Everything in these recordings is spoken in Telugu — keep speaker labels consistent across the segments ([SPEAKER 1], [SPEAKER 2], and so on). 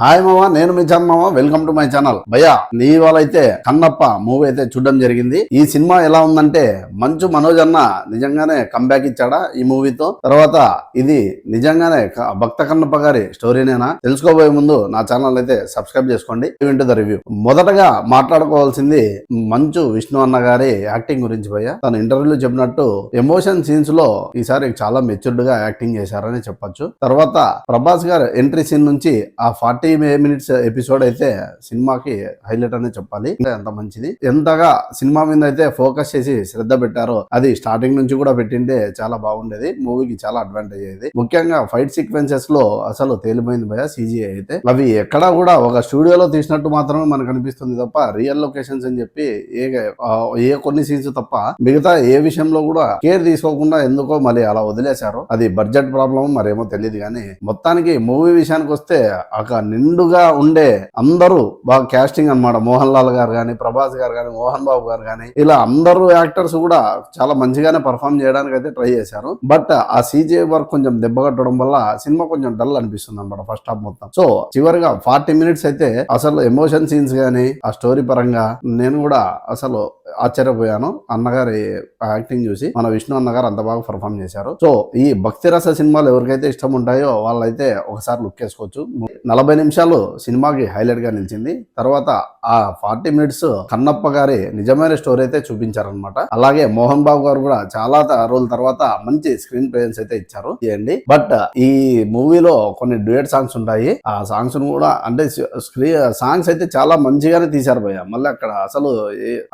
[SPEAKER 1] హాయ్ మామ, నేను మీ మామ. Welcome to my channel. భయ్యా, ఇవాళ అయితే కన్నప్ప మూవీ అయితే చూడడం జరిగింది. ఈ సినిమా ఎలా ఉందంటే, మంచు మనోజ్ అన్న నిజంగానే కంబ్యాక్ ఇచ్చాడా ఈ మూవీతో? తర్వాత ఇది నిజంగానే భక్త కన్నప్ప గారి స్టోరీనేనా? తెలుసుకోబోయే ముందు నా ఛానల్ అయితే సబ్స్క్రైబ్ చేసుకోండి. Into the review. మొదటగా మాట్లాడుకోవాల్సింది మంచు విష్ణు అన్న గారి యాక్టింగ్ గురించి. భయ్యా, తన ఇంటర్వ్యూలో చెప్పినట్టు ఎమోషన్ సీన్స్ లో ఈసారి చాలా మెచ్యూర్డ్ గా యాక్టింగ్ చేశారని చెప్పొచ్చు. తర్వాత ప్రభాస్ గారు ఎంట్రీ సీన్ నుంచి ఆ 40 మినిట్స్ ఎపిసోడ్ అయితే సినిమాకి హైలైట్ అనే చెప్పాలి. ఎంత మంచిది, ఎంతగా సినిమా మీద అయితే ఫోకస్ చేసి శ్రద్ధ పెట్టారో అది స్టార్టింగ్ నుంచి కూడా పెట్టింటే చాలా బాగుండేది. మూవీకి చాలా అడ్వాంటేజ్ అయ్యేది. ముఖ్యంగా ఫైట్ సీక్వెన్సెస్ లో అసలు తేలిపోయింది భయ. CGI అయితే అవి ఎక్కడా కూడా ఒక స్టూడియోలో తీసినట్టు మాత్రమే మనకు అనిపిస్తుంది తప్ప రియల్ లొకేషన్స్ అని చెప్పి ఏ కొన్ని సీన్స్ తప్ప మిగతా ఏ విషయంలో కూడా కేర్ తీసుకోకుండా ఎందుకో మళ్ళీ అలా వదిలేశారు. అది బడ్జెట్ ప్రాబ్లం మరేమో తెలియదు కానీ మొత్తానికి మూవీ విషయానికి వస్తే ఒక నిండుగా ఉండే అందరూ బాగా క్యాస్టింగ్ అన్నమాట. మోహన్ లాల్ గారు కానీ, ప్రభాస్ గారు కానీ, మోహన్ బాబు గారు కానీ, ఇలా అందరూ యాక్టర్స్ కూడా చాలా మంచిగానే పర్ఫామ్ చేయడానికి అయితే ట్రై చేశారు. బట్ ఆ CGI వర్క్ కొంచెం దెబ్బగట్టడం వల్ల సినిమా కొంచెం డల్ అనిపిస్తుంది అనమాట ఫస్ట్ హాఫ్ మొత్తం. సో చివరిగా 40 మినిట్స్ అయితే అసలు ఎమోషన్ సీన్స్ గానీ ఆ స్టోరీ పరంగా నేను కూడా అసలు ఆశ్చర్యపోయాను. అన్నగారి యాక్టింగ్ చూసి మన విష్ణు అన్నగారు అంత బాగా పర్ఫామ్ చేశారు. సో ఈ భక్తి రస సినిమాలు ఎవరికైతే ఇష్టం ఉంటాయో వాళ్ళైతే ఒకసారి లుక్ వేసుకోవచ్చు. 40 నిమిషాలు సినిమాకి హైలైట్ గా నిలిచింది. తర్వాత ఆ 40 మినిట్స్ కన్నప్ప గారి నిజమైన స్టోరీ అయితే చూపించారనమాట. అలాగే మోహన్ బాబు గారు కూడా చాలా రోజుల తర్వాత మంచి స్క్రీన్ ప్రెజెన్స్ అయితే ఇచ్చారు చేయండి. బట్ ఈ మూవీలో కొన్ని డ్యూయట్ సాంగ్స్ ఉంటాయి. ఆ సాంగ్స్ కూడా అంటే సాంగ్స్ అయితే చాలా మంచిగానే తీశారు భయ్య. మళ్ళీ అక్కడ అసలు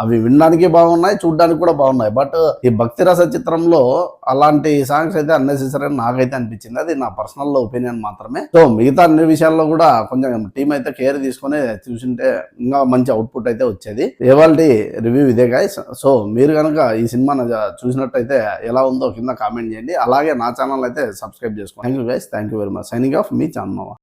[SPEAKER 1] అవి వినడానికి బాగున్నాయి, చూడడానికి కూడా బాగున్నాయి. బట్ ఈ భక్తి రస చిత్రంలో అలాంటి సాంగ్స్ అయితే అన్నెసెసరీ నాకైతే అనిపించింది. అది నా పర్సనల్ ఒపీనియన్ మాత్రమే. సో మిగతా అన్ని విషయాల్లో కూడా కొంచెం టీం అయితే కేర్ తీసుకుని చూసింటే ఇంకా మంచి అవుట్పుట్ అయితే వచ్చేది. ఇవాల్టి రివ్యూ ఇదే గైస్. సో మీరు కనుక ఈ సినిమా చూసినట్టయితే ఎలా ఉందో కింద కామెంట్ చేయండి. అలాగే నా ఛానల్ అయితే సబ్స్క్రైబ్ చేసుకోండి. Thank you guys, thank you very much. Signing off me channel.